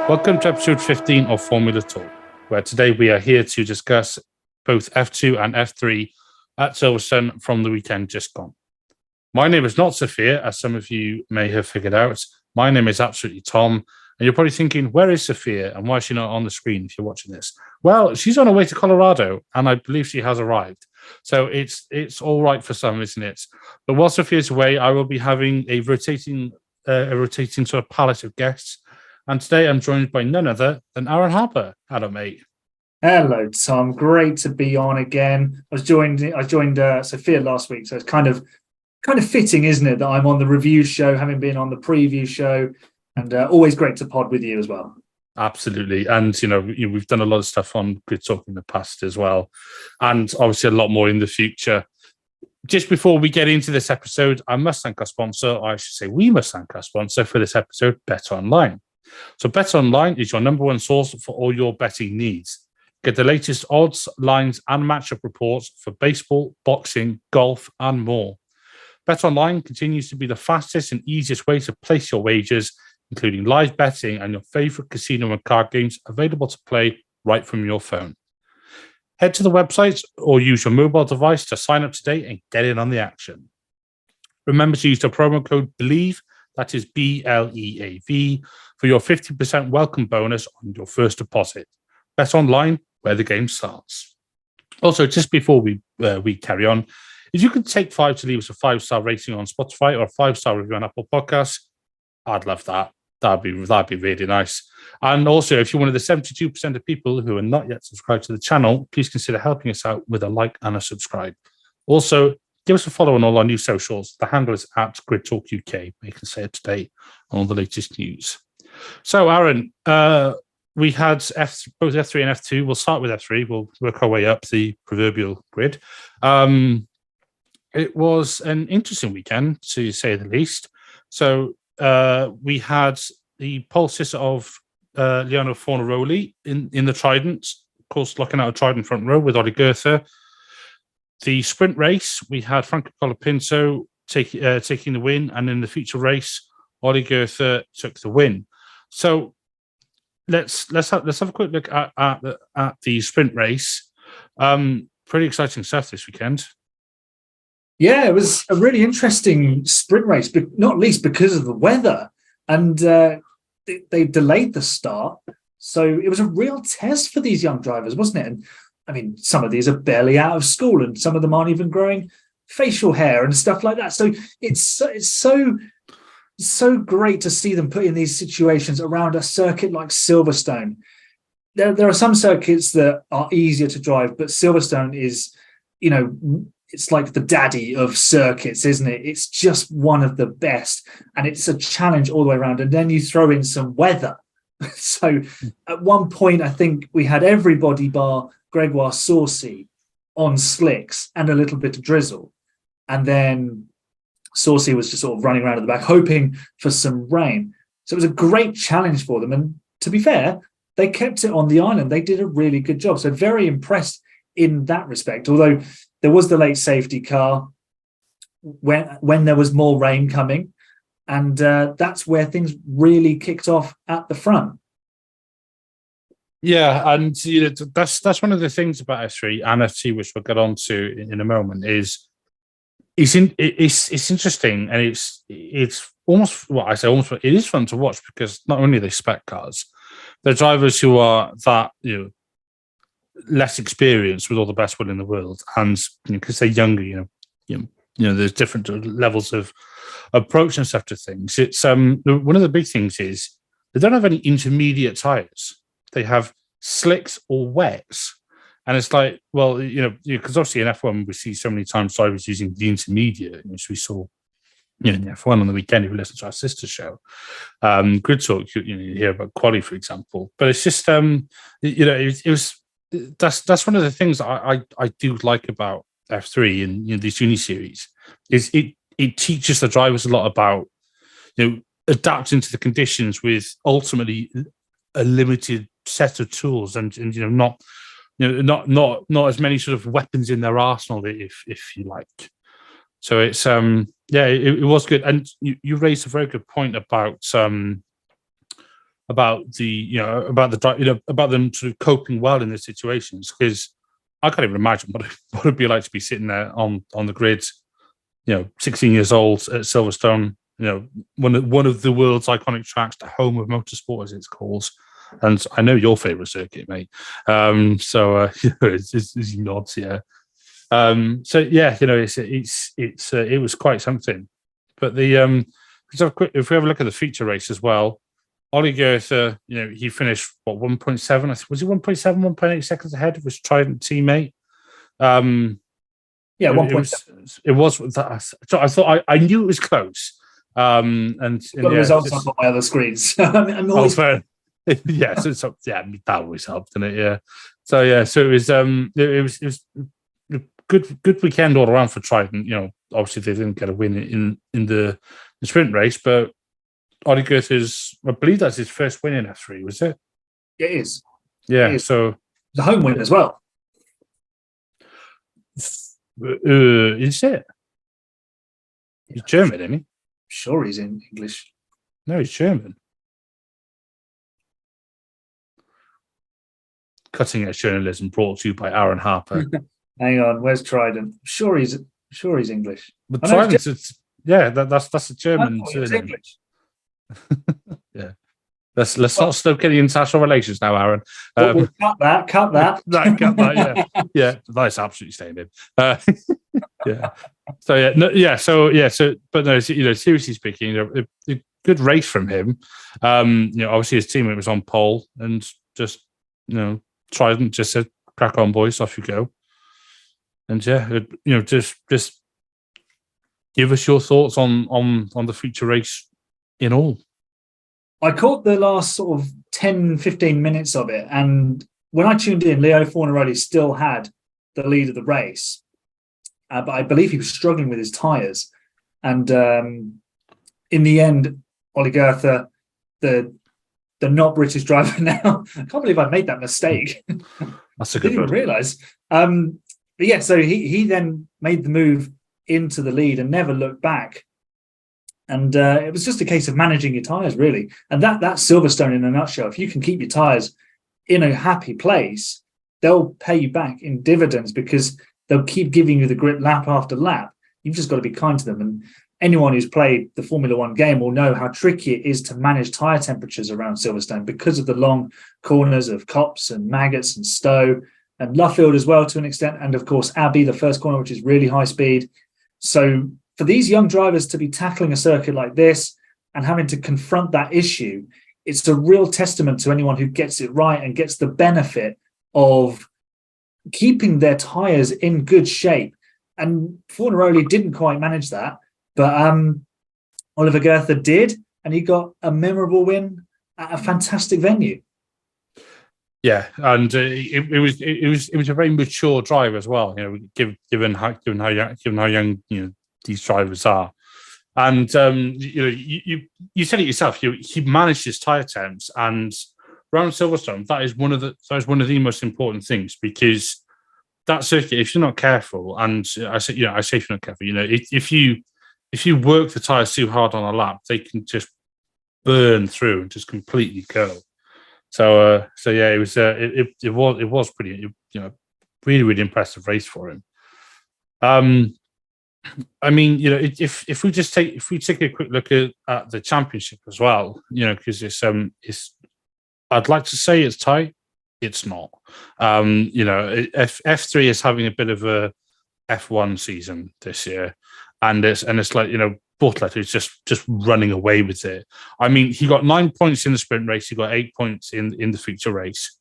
Welcome to episode 15 of Formula Talk, where today we are here to discuss both F2 and F3 at Silverstone from the weekend just gone. My name is not Sophia, as some of you may have figured out. My name is absolutely Tom, and you're probably thinking, where is Sophia and why is she not on the screen if you're watching this? Well, she's on her way to Colorado, and I believe she has arrived. So it's all right for some, isn't it? But while Sophia's away, I will be having a rotating sort of palette of guests. And today I'm joined by none other than Aaron Harper. Hello, mate. Hello, Tom. Great to be on again. I joined Sophia last week, so it's kind of fitting, isn't it, that I'm on the review show, having been on the preview show, and always great to pod with you as well. Absolutely. And, we've done a lot of stuff on Grid Talk in the past as well, and obviously a lot more in the future. Just before we get into this episode, I must thank our sponsor, or I should say we must thank our sponsor for this episode, BetOnline. So BetOnline is your number one source for all your betting needs. Get the latest odds, lines, and matchup reports for baseball, boxing, golf, and more. BetOnline continues to be the fastest and easiest way to place your wagers, including live betting and your favorite casino and card games available to play right from your phone. Head to the website or use your mobile device to sign up today and get in on the action. Remember to use the promo code BELIEVE, that is BLEAV, for your 50% welcome bonus on your first deposit. Bet online, where the game starts. Also, just before we carry on, if you could take 5 to leave us a 5-star rating on Spotify or a 5-star review on Apple Podcasts, I'd love that. That'd be really nice. And also, if you're one of the 72% of people who are not yet subscribed to the channel, please consider helping us out with a like and a subscribe. Also, give us a follow on all our new socials. The handle is at Grid Talk UK. You can stay up to date on all the latest news. So, Aaron, we had both F3 and F2. We'll start with F3. We'll work our way up the proverbial grid. It was an interesting weekend, to say the least. So we had the pole sitter of Liano Fornaroli in the Trident, of course, locking out a Trident front row with Ollie Goethe. The sprint race, we had Franco Colapinto taking the win, and in the feature race, Ollie Goethe took the win. So let's have a quick look at the sprint race. Pretty exciting stuff this weekend. Yeah, it was a really interesting sprint race, but not least because of the weather. And they delayed the start. So it was a real test for these young drivers, wasn't it? And I mean, some of these are barely out of school and some of them aren't even growing facial hair and stuff like that. So it's so great to see them put in these situations around a circuit like Silverstone. There are some circuits that are easier to drive, but Silverstone is, it's like the daddy of circuits, isn't it? It's just one of the best, and it's a challenge all the way around. And then you throw in some weather. So at one point, I think we had everybody bar Gregoire Saucy on slicks and a little bit of drizzle. And then Saucy was just sort of running around at the back, hoping for some rain. So it was a great challenge for them. And to be fair, they kept it on the island. They did a really good job. So very impressed in that respect, although there was the late safety car when there was more rain coming. And that's where things really kicked off at the front. Yeah, and that's one of the things about F3 and F2, which we'll get on to in a moment, is it's interesting, and it's almost, well, I say almost, it is fun to watch because not only are they spec cars, they're drivers who are that less experienced with all the best will in the world, and because they're younger, there's different levels of approach and stuff to things. It's one of the big things is they don't have any intermediate tires. They have slicks or wets. And it's like, well, because obviously in F1, we see so many times drivers using the intermediate, which we saw in F1 on the weekend, if you listen to our sister show. Grid Talk, you hear about quali, for example. But it's just, it was, that's one of the things I do like about F3 and these uni series, is it teaches the drivers a lot about, adapting to the conditions with ultimately a limited set of tools and not as many sort of weapons in their arsenal, if you like. So it's it was good. And you raised a very good point about about about them sort of coping well in the situations, because I can't even imagine what it'd be like to be sitting there on the grid, 16 years old at Silverstone, one of the world's iconic tracks, the home of motorsport, as it's called. And I know your favourite circuit, mate. It's nods, yeah. It was quite something. But if we have a look at the feature race as well, Ollie Goethe, he finished 1.7? Was it 1.7, 1.8 seconds ahead of his Trident teammate? 1.7. It was. So I thought I knew it was close. And got the results up on my other screens. I'm always fair. Yeah, that always helped, didn't it? Yeah. So it was a good weekend all around for Trident. Obviously they didn't get a win in the sprint race, but Ollie Goethe's, I believe that's his first win in F3, was it? It is. Yeah. It is. So the home win as well. Is it? He's German, isn't he? Sure, he's in English. No, he's German. Cutting edge journalism brought to you by Aaron Harper. Hang on, where's Trident? Sure, he's English. But Trident, that's a German surname. English. Yeah. Let's not stoke any international relations now, Aaron. We'll cut that. Cut that. Yeah, that's absolutely staying in. Yeah. But no, seriously speaking, a good race from him. Obviously his teammate was on pole, and just Trident just said, "Crack on, boys, off you go." And just give us your thoughts on the feature race in all. I caught the last sort of 10, 15 minutes of it. And when I tuned in, Leo Fornaroli still had the lead of the race. But I believe he was struggling with his tyres. And in the end, Ollie Goethe, the not British driver now, I can't believe I made that mistake. That's a good one. I didn't even realise. But yeah, so he then made the move into the lead and never looked back. And it was just a case of managing your tyres, really. And that's Silverstone in a nutshell. If you can keep your tyres in a happy place, they'll pay you back in dividends, because they'll keep giving you the grip lap after lap. You've just got to be kind to them. And anyone who's played the Formula One game will know how tricky it is to manage tyre temperatures around Silverstone because of the long corners of Copse and Maggots and Stowe and Luffield as well to an extent. And of course, Abbey, the first corner, which is really high speed. So for these young drivers to be tackling a circuit like this and having to confront that issue, it's a real testament to anyone who gets it right and gets the benefit of keeping their tyres in good shape. And Fornaroli didn't quite manage that, but Oliver Goethe did, and he got a memorable win at a fantastic venue. Yeah, and it was a very mature drive as well. Given how young these drivers are, and you said it yourself. He managed his tyre temps, and around Silverstone, that is one of the most important things, because that circuit, if you're not careful, and I say if you're not careful, if you work the tyres too hard on a lap, they can just burn through and just completely go. So yeah, it was pretty, really, really impressive race for him. I mean, if we take a quick look at the championship as well, because it's I'd like to say it's tight. It's not. F3 is having a bit of a F1 season this year, and it's like Bortoleto is just running away with it. I mean, he got 9 points in the sprint race. He got 8 points in the feature race,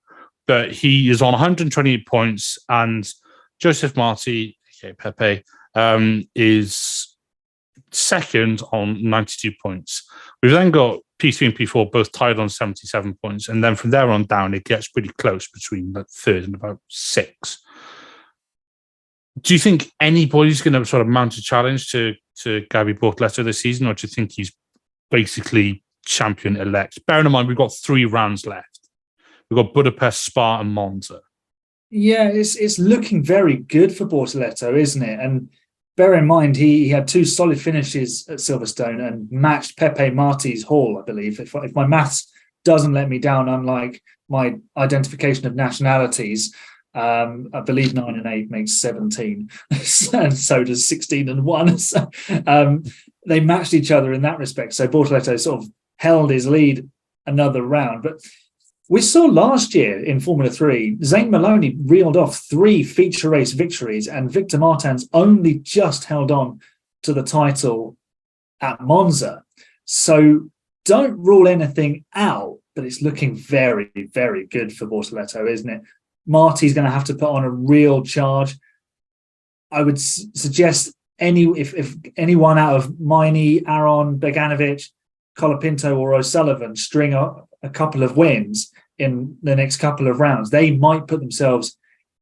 but he is on 128 points, and Joseph Marti, aka Pepe, is second on 92 points. We've then got P3 and P4 both tied on 77 points, and then from there on down, it gets pretty close between the third and about 6. Do you think anybody's going to sort of mount a challenge to Gabi Bortoleto this season, or do you think he's basically champion elect? Bearing in mind, we've got 3 rounds left. We've got Budapest, Spa, and Monza. Yeah, it's looking very good for Bortoleto, isn't it? And bear in mind, he had 2 solid finishes at Silverstone and matched Pepe Marti's haul, I believe, if my maths doesn't let me down, unlike my identification of nationalities. I believe 9 and 8 makes 17, and so does 16 and 1. So, they matched each other in that respect. So Bortoleto sort of held his lead another round. But we saw last year in Formula 3, Zane Maloney reeled off 3 feature race victories, and Victor Martins only just held on to the title at Monza. So don't rule anything out, but it's looking very, very good for Bortoleto, isn't it? Marty's going to have to put on a real charge. I would suggest if anyone out of Miney, Aaron, Beganovic, Colapinto or O'Sullivan string a couple of wins in the next couple of rounds, they might put themselves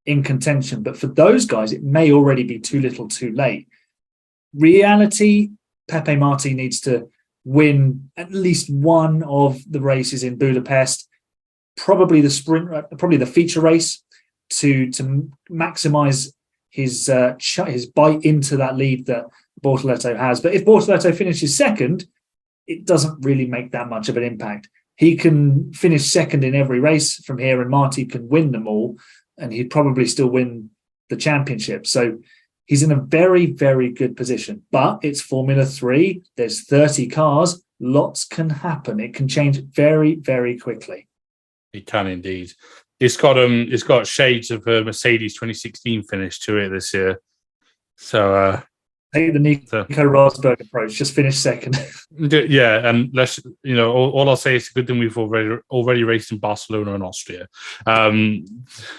in contention. But for those guys, it may already be too little too late. Reality, Pepe Marti needs to win at least one of the races in Budapest, probably the sprint, probably the feature race, to maximise his bite into that lead that Bortoleto has. But if Bortoleto finishes second, it doesn't really make that much of an impact. He can finish second in every race from here, and Marti can win them all, and he'd probably still win the championship. So he's in a very, very good position. But it's Formula 3. There's 30 cars. Lots can happen. It can change very, very quickly. It can indeed. It's got shades of a Mercedes 2016 finish to it this year. So take the Nico Rosberg approach. Just finish second. Yeah, and let's all I'll say is it's a good thing we've already raced in Barcelona and Austria.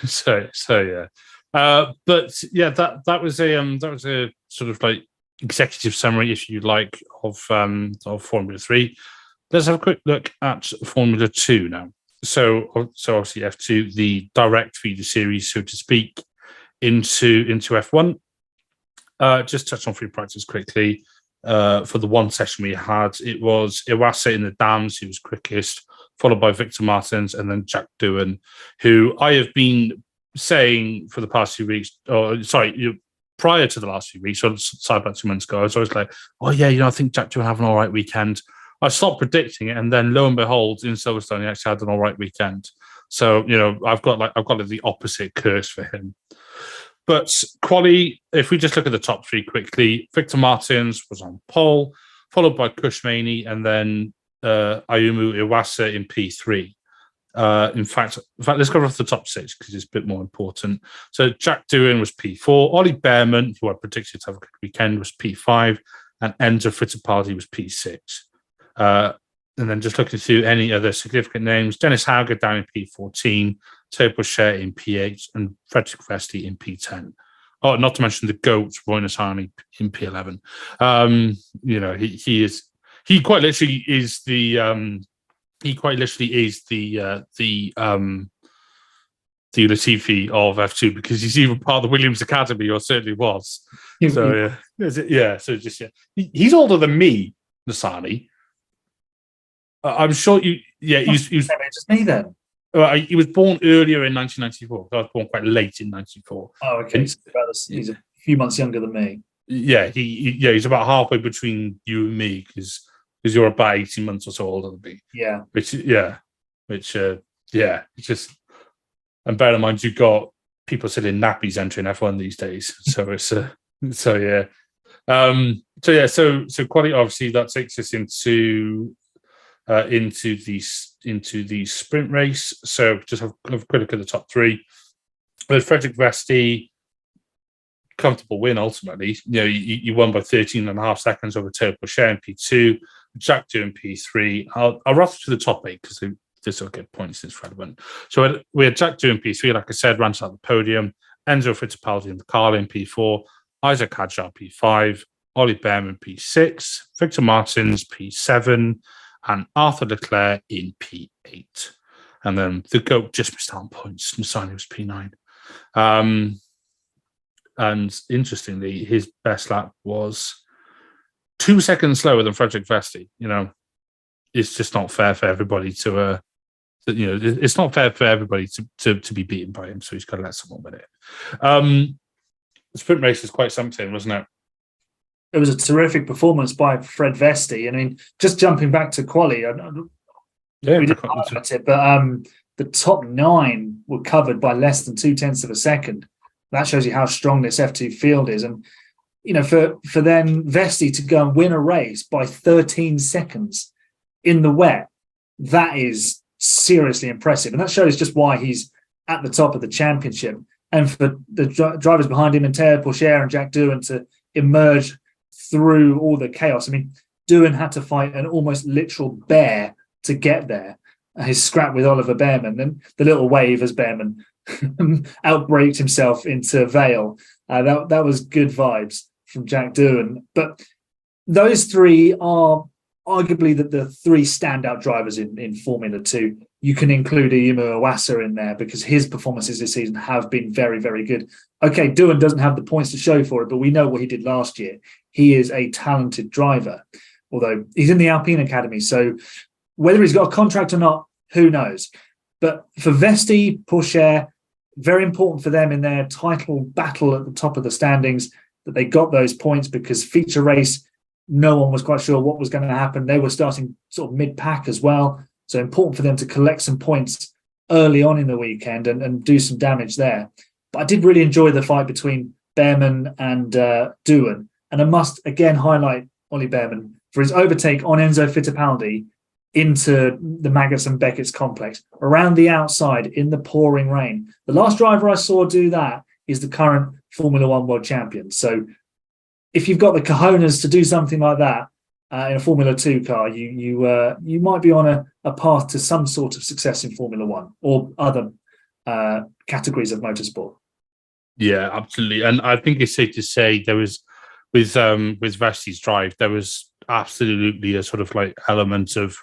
So yeah. But yeah, that was a sort of like executive summary, if you like, of Formula 3. Let's have a quick look at Formula 2 now. So obviously F2, the direct feeder series, so to speak, into F1. Just touch on free practice quickly. For the one session we had, it was Iwasa in the dams who was quickest, followed by Victor Martins and then Jack Doohan, who I have been saying for the past few weeks, prior to the last few weeks, or about 2 months ago, I was always like, oh yeah, I think Jack Doohan have an all right weekend. I stopped predicting it, and then lo and behold, in Silverstone, he actually had an all right weekend. So I've got the opposite curse for him. But quali, if we just look at the top 3 quickly, Victor Martins was on pole, followed by Kushmani, and then Ayumu Iwasa in P3. In fact, let's go off the top 6 because it's a bit more important. So Jack Doohan was P4, Ollie Bearman, who I predicted to have a good weekend, was P5, and Enzo Fittipaldi was P6. And then just looking through any other significant names, Dennis Hauger down in P14, Theo Boucher in P8, and Frederick Vesti in P10. Oh, not to mention the GOAT, Roy Nissany in P11. He quite literally is the Latifi of F2, because he's even part of the Williams Academy, or certainly was. So he's older than me, Nissany. I'm sure you. Yeah, he's just me then. He was born earlier in 1994. I was born quite late in 94. Oh, okay. He's a few months younger than me. Yeah, he's about halfway between you and me, because you're about 18 months or so older than me. Yeah. It's just. And bear in mind, you've got people still in nappies entering F1 these days. So it's So quality, obviously, that takes us into the sprint race. So just have a quick look at the top 3. With Frederick Vesti, comfortable win ultimately. You won by 13.5 seconds over Theo Boucher in P2, Jack Doohan P3. I'll rattle to the top 8 because this will get points. It's relevant. So we had Jack Doohan P3, like I said, runs out the podium. Enzo Fittipaldi in the car in P4, Isaac Hadjar P5, Ollie Bearman P6, Victor Martins P7, and Arthur Leclerc in P8. And then the GOAT just missed out on points. Nissany was P9. And interestingly, his best lap was 2 seconds slower than Frederick Vesti. It's just not fair for everybody to it's not fair for everybody to be beaten by him. So he's got to let someone win it. The sprint race was quite something, wasn't it? It was a terrific performance by Fred Vesti. I mean, just jumping back to quali, Yeah, we didn't highlight it, but the top 9 were covered by less than 0.2 of a second. That shows you how strong this F2 field is. And, for then Vesti to go and win a race by 13 seconds in the wet, that is seriously impressive. And that shows just why he's at the top of the championship. And for the drivers behind him, and Théo Pourchaire and Jack Doohan, to emerge through all the chaos. I mean, Doohan had to fight an almost literal bear to get there. His scrap with Oliver Behrman, and the little wave as Behrman outbraked himself into Vale. That was good vibes from Jack Doohan. But those 3 are arguably the 3 standout drivers in Formula 2. You can include Ayumu Iwasa in there because his performances this season have been very, very good. Okay, Doohan doesn't have the points to show for it, but we know what he did last year. He is a talented driver, although he's in the Alpine Academy. So whether he's got a contract or not, who knows? But for Vesti, Pourchaire, very important for them in their title battle at the top of the standings that they got those points, because feature race, no one was quite sure what was going to happen. They were starting sort of mid-pack as well. So important for them to collect some points early on in the weekend and do some damage there. But I did really enjoy the fight between Behrman and Doohan. And I must again highlight Ollie Behrman for his overtake on Enzo Fittipaldi into the Magnussen-Beckett's complex, around the outside in the pouring rain. The last driver I saw do that is the current Formula One world champion. So if you've got the cojones to do something like that in a Formula 2 car, you might be on a path to some sort of success in Formula One or other categories of motorsport. Yeah, absolutely. And I think it's safe to say there was, with Vesti's drive, there was absolutely a sort of like element of,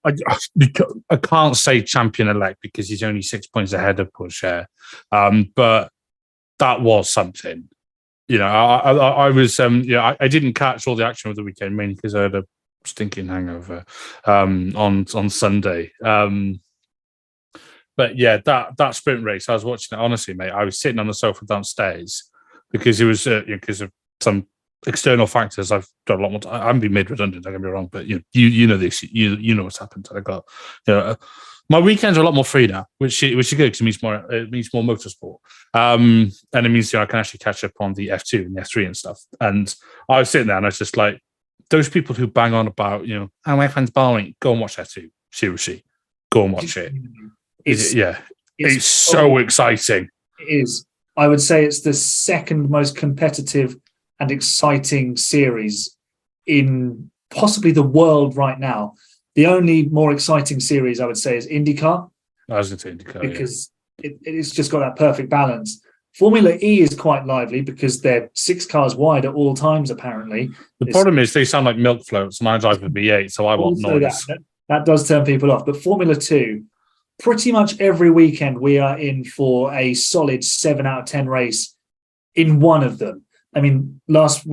I can't say champion-elect because he's only 6 points ahead of Pourchaire, but that was something. I was, I didn't catch all the action of the weekend, mainly because I had a stinking hangover on Sunday. But yeah, that sprint race, I was watching it, honestly, mate, I was sitting on the sofa downstairs because it was, because of some external factors. I've done a lot more. I haven't been made redundant, don't get me wrong, but you know this, you know what's happened. I got, my weekends are a lot more free now, which is good because it means more motorsport, and it means I can actually catch up on the F2 and the F3 and stuff. And I was sitting there and I was just like, those people who bang on about F1's boring, go and watch F2. Seriously, go and watch it. It's so exciting. It is. I would say it's the second most competitive and exciting series in possibly the world right now. The only more exciting series I would say is IndyCar. I was going to say IndyCar because it's just got that perfect balance. Formula E is quite lively because they're 6 cars wide at all times. Apparently, the problem is they sound like milk floats, and I drive a V8, so I want noise. That does turn people off. But Formula 2, pretty much every weekend we are in for a solid 7 out of 10 race in one of them. I mean, last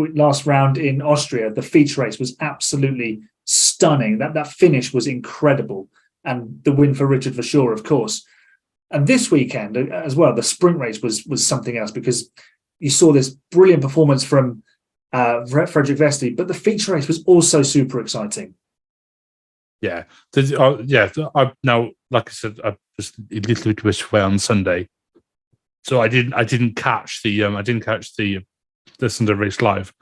round in Austria, the feature race was absolutely stunning. That finish was incredible. And the win for Richard Verschoor, of course. And this weekend as well, the sprint race was something else because you saw this brilliant performance from Frederick Vesti, but the feature race was also super exciting. Yeah. Now, like I said, I was a little bit away on Sunday. So I didn't catch the Sunday race live.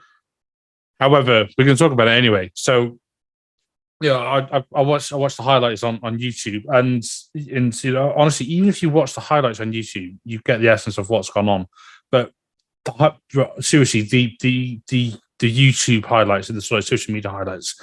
However, we can talk about it anyway. So, I watched the highlights on YouTube, and honestly, even if you watch the highlights on YouTube, you get the essence of what's gone on. But seriously, the YouTube highlights and the sort of social media highlights,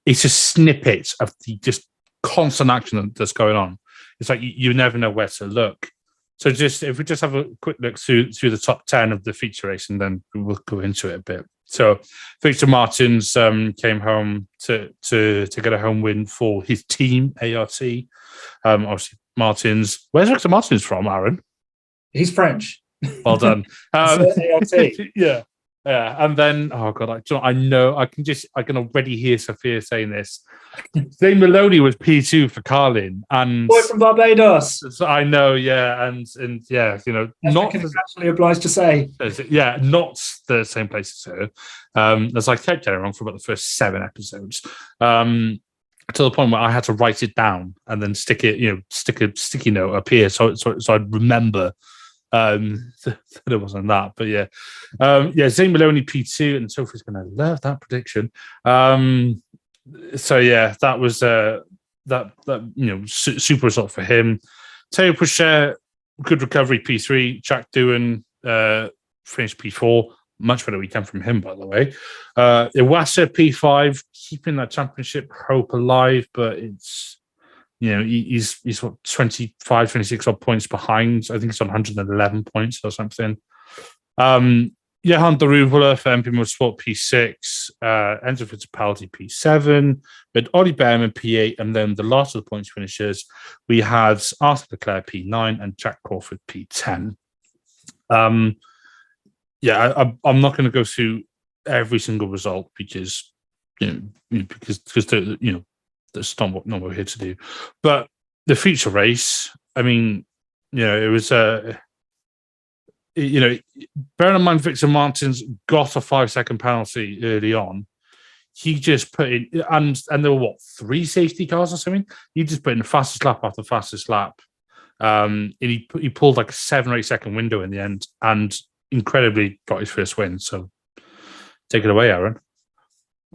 it's a snippet of the just constant action that's going on. It's like you never know where to look. So if we just have a quick look through the top 10 of the feature race, and then we'll go into it a bit. So Victor Martins came home to get a home win for his team, ART. Obviously, Martins. Where's Victor Martins from, Aaron? He's French. Well done. ART. Yeah. And then, oh God, I know, I can already hear Sophia saying this. Zane Maloney was P2 for Carlin, and boy from Barbados. I know, yeah, and yeah, not actually obliged to say, yeah, not the same place as her. As I kept getting wrong for about the first 7 episodes. to the point where I had to write it down and then stick a sticky note up here so I'd remember that it wasn't that. But Zane Maloney P2, and Sophie's going to love that prediction. That was super result for him. Teo Pucher, good recovery P3. Jack Doohan finished P4. Much better weekend from him, by the way. Iwasa P5, keeping that championship hope alive, but it's, he's what, 25, 26 odd points behind. I think it's on 111 points or something. Johan Daruvula for MP Motorsport P6, Enzo Fittipaldi P7, but Ollie Behrman P8, and then the last of the points finishers, we had Arthur Leclerc P9 and Jack Crawford P10. I'm not going to go through every single result because that's not what we're here to do. But the feature race, I mean, it was bearing in mind Victor Martins got a 5-second penalty early on. He just put in, and there were 3 safety cars or something. He just put in the fastest lap after fastest lap. And he pulled like a 7 or 8 second window in the end, and incredibly got his first win. So take it away, Aaron.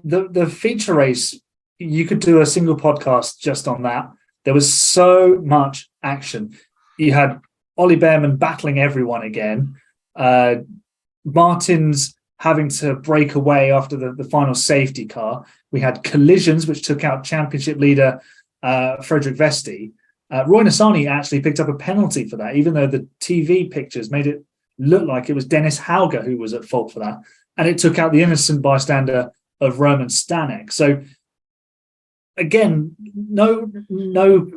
The feature race, you could do a single podcast just on that. There was so much action. You had Ollie Behrman battling everyone again. Martins having to break away after the final safety car. We had collisions, which took out championship leader Frederick Vesti. Roy Nassani actually picked up a penalty for that, even though the TV pictures made it look like it was Dennis Hauger who was at fault for that. And it took out the innocent bystander of Roman Stanek. So again, no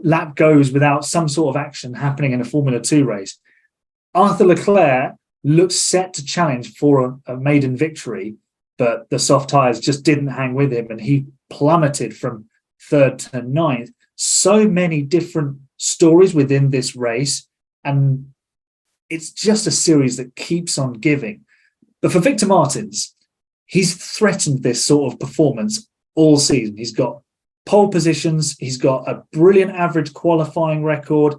lap goes without some sort of action happening in a Formula 2 race. Arthur Leclerc looked set to challenge for a maiden victory, but the soft tyres just didn't hang with him, and he plummeted from 3rd to 9th. So many different stories within this race, and it's just a series that keeps on giving. But for Victor Martins, he's threatened this sort of performance all season. He's got pole positions, he's got a brilliant average qualifying record,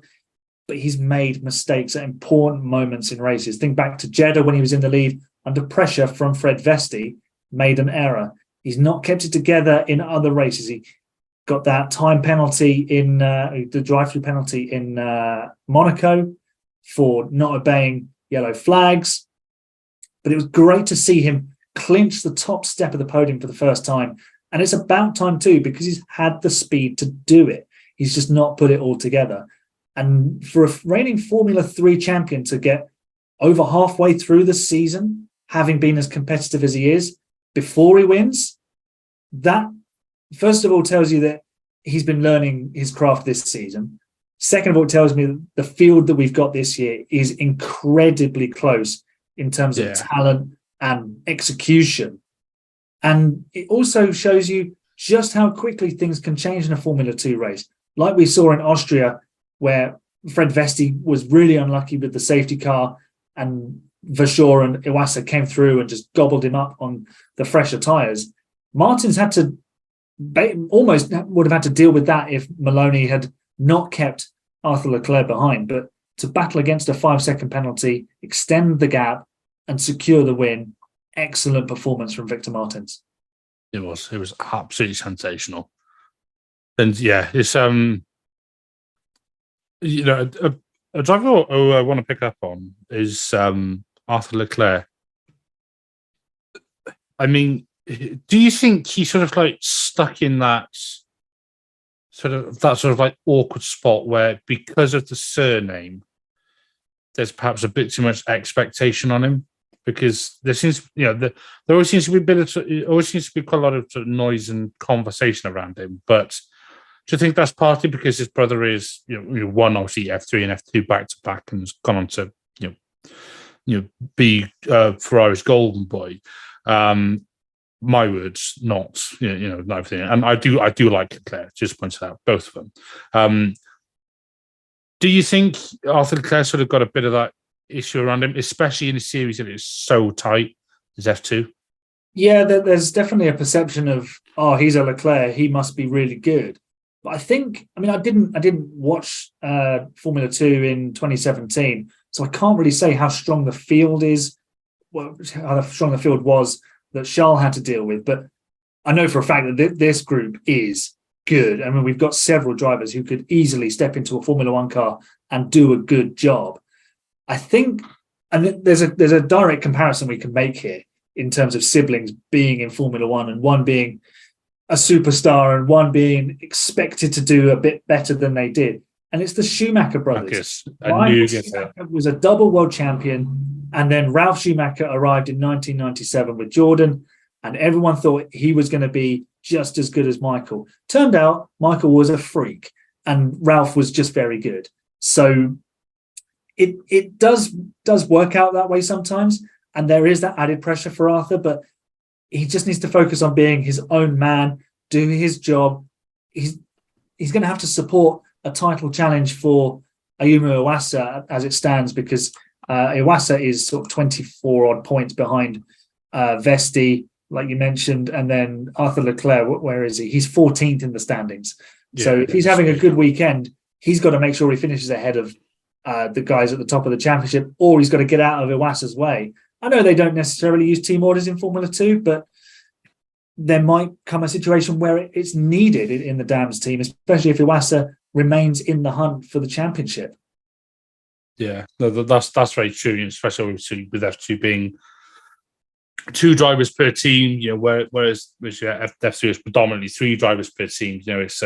but he's made mistakes at important moments in races. Think back to Jeddah when he was in the lead under pressure from Fred Vesti, made an error. He's not kept it together in other races. He got that time penalty in the drive-through penalty in Monaco for not obeying yellow flags. But it was great to see him clinch the top step of the podium for the first time. And it's about time too, because he's had the speed to do it. He's just not put it all together. And for a reigning Formula 3 champion to get over halfway through the season, having been as competitive as he is before he wins, that first of all tells you that he's been learning his craft this season. Second of all, it tells me that the field that we've got this year is incredibly close in terms of talent and execution. And it also shows you just how quickly things can change in a Formula 2 race. Like we saw in Austria, where Fred Vesti was really unlucky with the safety car, and Verschoor and Iwasa came through and just gobbled him up on the fresher tyres. Martins had to almost would have had to deal with that if Maloney had not kept Arthur Leclerc behind. But to battle against a 5-second penalty, extend the gap and secure the win, excellent performance from Victor Martins. It was absolutely sensational. And it's a driver who I want to pick up on is Arthur Leclerc. I mean, do you think he sort of like stuck in that sort of like awkward spot where, because of the surname, there's perhaps a bit too much expectation on him? Because there seems, there always seems to be quite a lot of sort of noise and conversation around him. But do you think that's partly because his brother is, won obviously F3 and F2 back to back and has gone on to, be Ferrari's golden boy? My words, not not everything. And I do like Leclerc. Just pointed out both of them. Do you think Arthur Leclerc sort of got a bit of that issue around him, especially in a series that is so tight as F2? Yeah, there's definitely a perception of, he's a Leclerc, he must be really good. But I didn't watch Formula 2 in 2017, so I can't really say how strong the field is, how strong the field was that Charles had to deal with. But I know for a fact that this group is good. I mean, we've got several drivers who could easily step into a Formula One car and do a good job. I think, and there's a direct comparison we can make here in terms of siblings being in Formula One and one being a superstar and one being expected to do a bit better than they did. And it's the Schumacher brothers. Schumacher was a double world champion, and then Ralf Schumacher arrived in 1997 with Jordan, and everyone thought he was going to be just as good as Michael. Turned out Michael was a freak, and Ralf was just very good. So it does work out that way sometimes, and there is that added pressure for Arthur, but he just needs to focus on being his own man, do his job. He's going to have to support a title challenge for Ayumu Iwasa as it stands, because Iwasa is sort of 24 odd points behind Vesti, like you mentioned, and then Arthur Leclerc, where is he? He's 14th in the standings. Yeah, so if he's having a good weekend, he's got to make sure he finishes ahead of the guys at the top of the championship, or he's got to get out of Iwasa's way. I know they don't necessarily use team orders in Formula 2, but there might come a situation where it's needed in the Dams team, especially if Iwasa remains in the hunt for the championship. Yeah, no, that's very true, especially with F2 being 2 drivers per team, whereas F3 is predominantly 3 drivers per team. It's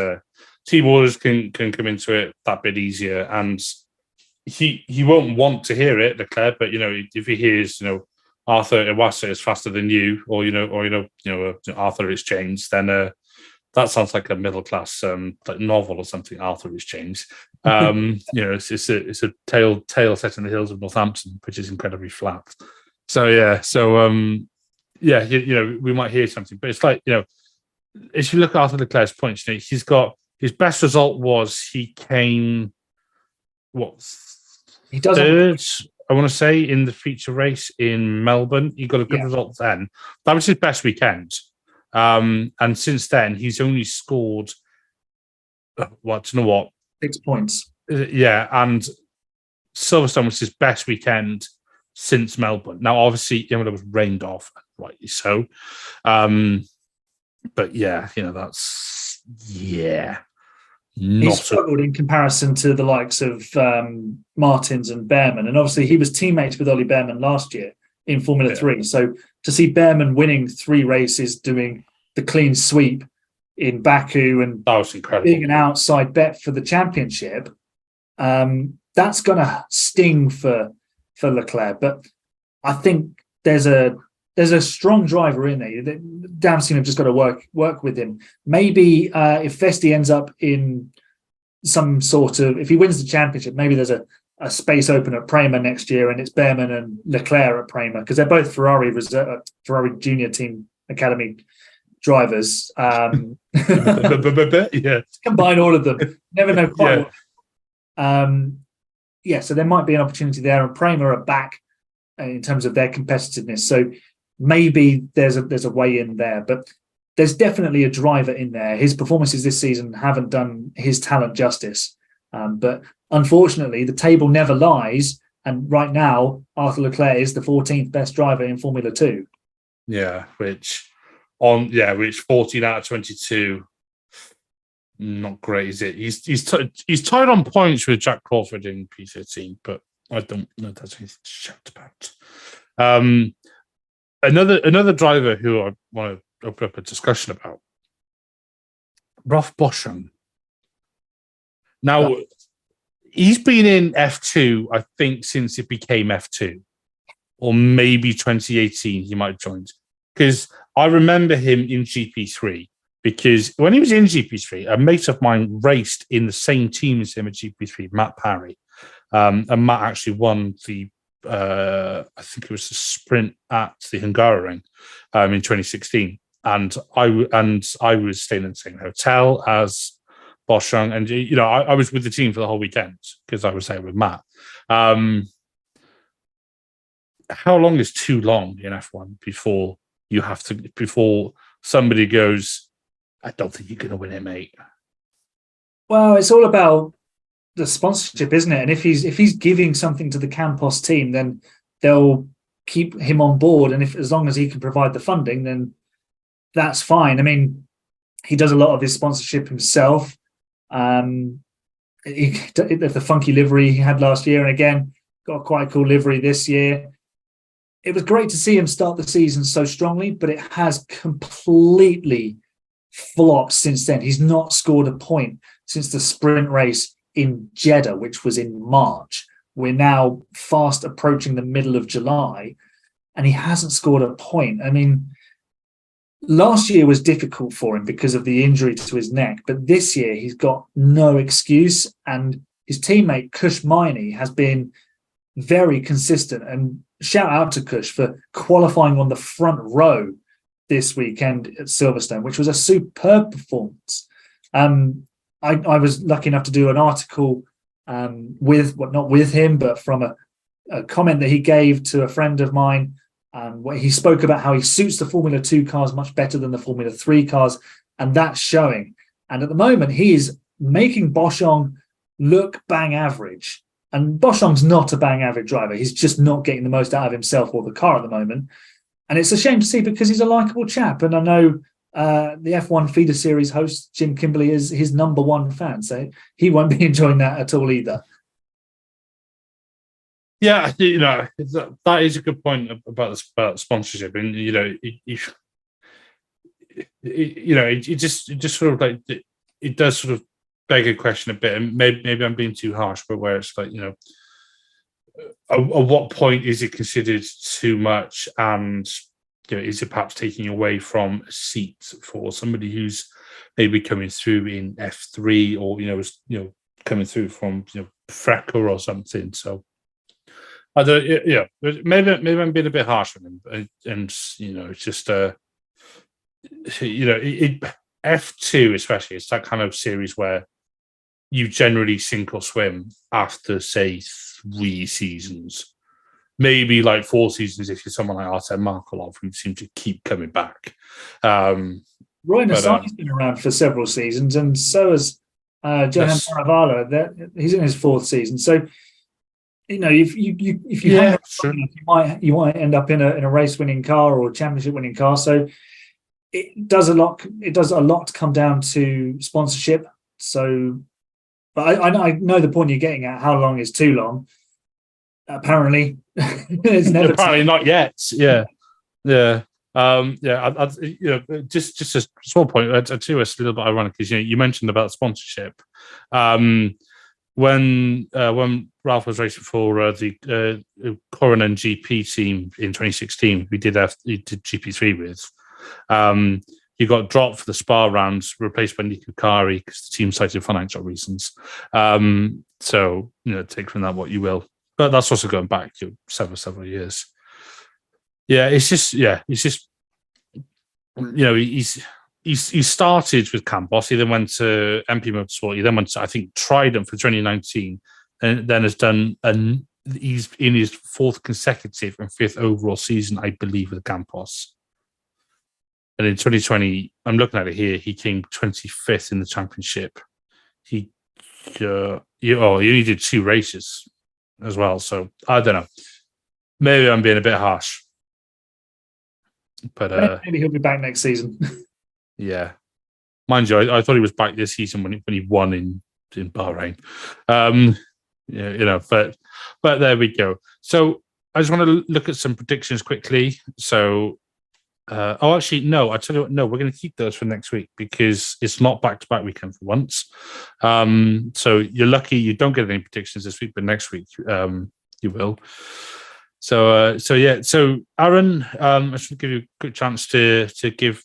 team orders can come into it that bit easier, and he won't want to hear it, Leclerc, but if he hears Arthur Iwasa is faster than you, or Arthur is changed, then that sounds like a middle class like novel or something. Arthur is changed. It's a tale set in the hills of Northampton, which is incredibly flat. So we might hear something, but it's like if you look at Arthur Leclerc's points, he's got his best result was he came third, I want to say, in the feature race in Melbourne. He got a good result then. That was his best weekend. And since then, he's only scored, 6 points. And Silverstone was his best weekend since Melbourne. Now, obviously, it was rained off, rightly so. But that's, he struggled in comparison to the likes of Martins and Behrman, and obviously he was teammates with Ollie Behrman last year in Formula 3. So to see Behrman winning 3 races, doing the clean sweep in Baku, and that was incredible, being an outside bet for the championship, that's going to sting for Leclerc. But I think there's a strong driver in there. The Dams team have just got to work with him. Maybe if Vesti ends up in some sort of, if he wins the championship, maybe there's a space open at Prima next year, and it's Behrman and Leclerc at Prima, because they're both Ferrari Junior Team Academy drivers. Combine all of them. Never know quite. So there might be an opportunity there, and Prima are back in terms of their competitiveness. So maybe there's a way in there, but there's definitely a driver in there. His performances this season haven't done his talent justice. But unfortunately, the table never lies. And right now, Arthur Leclerc is the 14th best driver in Formula 2. Yeah, which 14 out of 22, not great, is it? He's tied on points with Jack Crawford in P13, but I don't know if that's anything to shout about. Another driver who I want to open up a discussion about, Ralf Boschung. Now, he's been in F2, I think, since it became F2, or maybe 2018 he might have joined. Because I remember him in GP3, because when he was in GP3, a mate of mine raced in the same team as him at GP3, Matt Parry. And Matt actually won the I think it was the sprint at the Hungaroring in 2016, and I was staying in the same hotel as Boschung, and I was with the team for the whole weekend because I was there with Matt. How long is too long in F1 before somebody goes, I don't think you're going to win it, mate? Well, it's all about the sponsorship, isn't it? And if he's giving something to the Campos team, then they'll keep him on board. And if as long as he can provide the funding, then that's fine. I mean, he does a lot of his sponsorship himself. The funky livery he had last year, and again got a quite cool livery this year. It was great to see him start the season so strongly, but it has completely flopped since then. He's not scored a point since the sprint race in Jeddah, which was in March. We're now fast approaching the middle of July, and he hasn't scored a point. I mean, last year was difficult for him because of the injury to his neck, but this year he's got no excuse, and his teammate Kush Miney has been very consistent. And shout out to Kush for qualifying on the front row this weekend at Silverstone, which was a superb performance. I was lucky enough to do an article not with him, but from a comment that he gave to a friend of mine, where he spoke about how he suits the Formula 2 cars much better than the Formula 3 cars, and that's showing. And at the moment, he is making Boschong look bang average. And Boschong's not a bang average driver. He's just not getting the most out of himself or the car at the moment. And it's a shame to see because he's a likeable chap. And I know the F1 feeder series host, Jim Kimberley, is his number one fan. So he won't be enjoying that at all either. Yeah, that is a good point about sponsorship. And, it just sort of like, it does sort of beg a question a bit. And maybe I'm being too harsh, but where it's like, at what point is it considered too much, and is it perhaps taking away from a seat for somebody who's maybe coming through in F3 or coming through from Frecker or something? So I don't, maybe I'm being a bit harsh on him, and it's just F2 especially, it's that kind of series where you generally sink or swim after, say, 3 seasons, maybe like 4 seasons if you're someone like Artem Markelov, who seem to keep coming back. Roy Nassani's been around for several seasons, and so has Johan Paravala. He's in his 4th season. So, if you hang around, you might end up in a race-winning car or championship-winning car. So it does a lot. It does a lot to come down to sponsorship. So. But I know the point you're getting at. How long is too long? Apparently, it's never. Apparently not yet. Yeah. Just a small point. To us, a little bit ironic is you mentioned about sponsorship. When Ralph was racing for the Coronan GP team in 2016, he did GP3 with. He got dropped for the Spa rounds, replaced by Nico Kari because the team cited financial reasons. So, take from that what you will. But that's also going back to several years. Yeah, he started with Campos. He then went to MP Motorsport. He then went to, I think, Trident for 2019, and then has done. He's in his 4th consecutive and 5th overall season, I believe, with Campos. And in 2020, I'm looking at it here, he came 25th in the championship. He only did 2 races as well. So I don't know. Maybe I'm being a bit harsh. But maybe he'll be back next season. Yeah. Mind you, I thought he was back this season when he won in Bahrain. But there we go. So I just want to look at some predictions quickly. So actually, no. I tell you what, no. We're going to keep those for next week because it's not back-to-back weekend for once. So you're lucky you don't get any predictions this week, but next week you will. So yeah. So Aaron, I should give you a good chance to give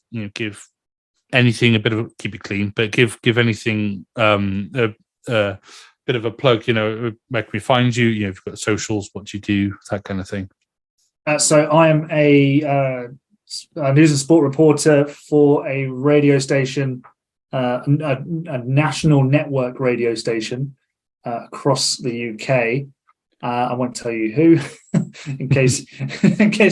anything a bit of keep it clean, but give anything a bit of a plug. Where can we find you? If you've got socials, what do you do, that kind of thing. So I am a news and sport reporter for a radio station, a national network radio station across the UK. I won't tell you who, in case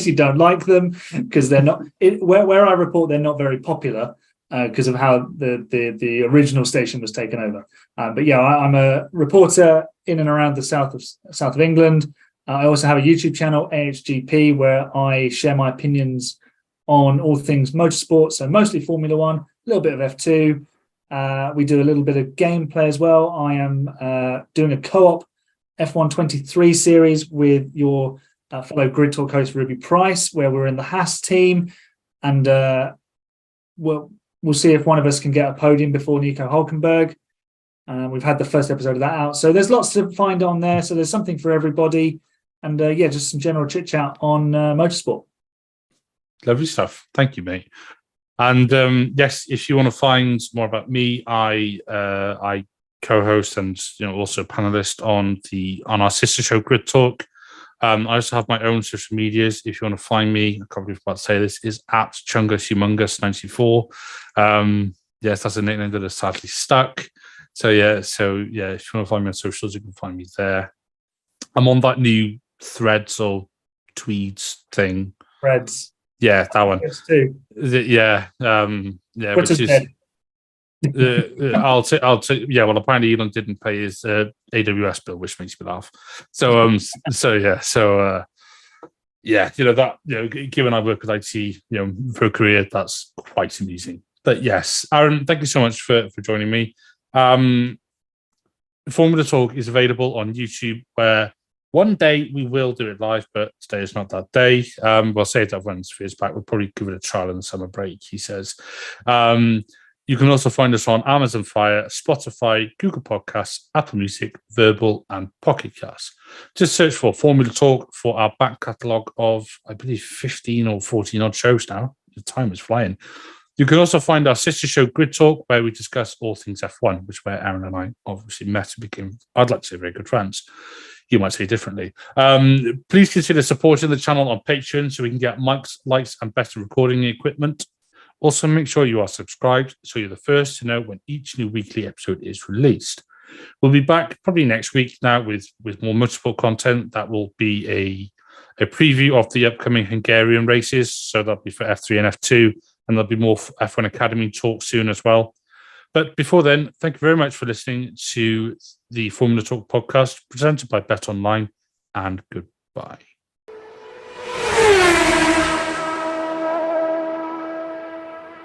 you don't like them, because they're not. Where I report, they're not very popular. because of how the original station was taken over. But yeah, I'm a reporter in and around the south of England. I also have a YouTube channel, AHGP, where I share my opinions on all things motorsport, so mostly Formula One, a little bit of F2. We do a little bit of gameplay as well. I am doing a co-op F1 23 series with your fellow Grid Talk host Ruby Price, where we're in the Haas team, and we'll see if one of us can get a podium before Nico Hulkenberg. We've had the first episode of that out, so there's lots to find on there. So there's something for everybody, and just some general chit chat on motorsport. Lovely stuff. Thank you, mate. And yes, if you want to find more about me, I co-host and also panelist on our sister show Grid Talk. I also have my own social medias. If you want to find me, I can't believe I'm about to say this, is at Chungus Humongous 94. Yes, that's a nickname that is sadly stuck. So if you want to find me on socials, you can find me there. I'm on that new Threads or Tweeds thing. Threads. Yeah, that one. Too. Yeah. Which is I'll take. Yeah, well, apparently Elon didn't pay his AWS bill, which makes me laugh. So given I work with IT, for a career, that's quite amusing. But yes, Aaron, thank you so much for joining me. Formula Talk is available on YouTube, where one day we will do it live, but today is not that day. We'll save that when Sphere's back. We'll probably give it a trial in the summer break, he says. You can also find us on Amazon Fire, Spotify, Google Podcasts, Apple Music, Verbal, and Pocket Casts. Just search for Formula Talk for our back catalogue of, I believe, 15 or 14 odd shows now. The time is flying. You can also find our sister show, Grid Talk, where we discuss all things F1, which is where Aaron and I obviously met and became, I'd like to say, very good friends. You might say differently. Please consider supporting the channel on Patreon so we can get mics, lights, and better recording equipment. Also, make sure you are subscribed so you're the first to know when each new weekly episode is released. We'll be back probably next week now with more motorsport content. That will be a preview of the upcoming Hungarian races. So that'll be for F3 and F2, and there'll be more F1 Academy talk soon as well. But before then, thank you very much for listening to the Formula Talk podcast presented by Bet Online, and goodbye.